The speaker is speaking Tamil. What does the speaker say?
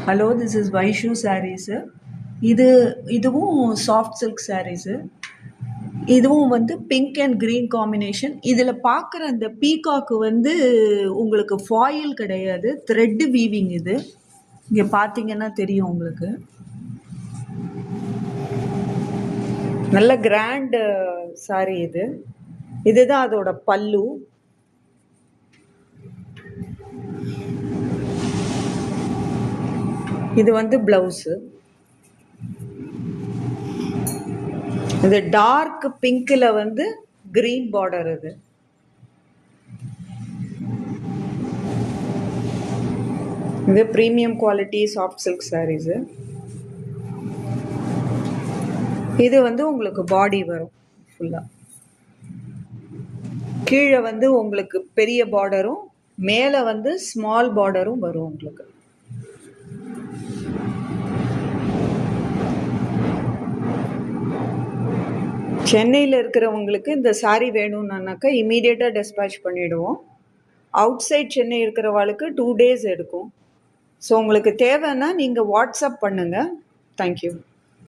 Hello, this is Vaishu sarees. இது இதுவும் சாஃப்ட் சில்க் சாரீஸு. இதுவும் வந்து பிங்க் அண்ட் க்ரீன் காம்பினேஷன். இதில் பார்க்குற அந்த பீகாக்கு வந்து உங்களுக்கு ஃபாயில் கிடையாது, த்ரெட் வீவிங் இது. இங்கே பார்த்தீங்கன்னா தெரியும் உங்களுக்கு. நல்ல கிராண்ட் சாரீ இது. இதுதான் அதோட பல்லு. இது வந்து ப்ளவுஸு. இது டார்க் பிங்க்ல வந்து கிரீன் பார்டர். இது premium quality soft silk sarees. இது வந்து உங்களுக்கு பாடி வரும் ஃபுல்லாக. கீழே வந்து உங்களுக்கு பெரிய பார்டரும் மேலே வந்து ஸ்மால் பார்டரும் வரும் உங்களுக்கு. சென்னையில் இருக்கிறவங்களுக்கு இந்த சாரீ வேணும்னாக்கா இமீடியட்டாக டிஸ்பேச் பண்ணிவிடுவோம். அவுட் சைட் சென்னை இருக்கிறவாளுக்கு 2 days எடுக்கும். ஸோ உங்களுக்கு தேவைன்னா நீங்கள் வாட்ஸ்அப் பண்ணுங்கள். தேங்க்யூ.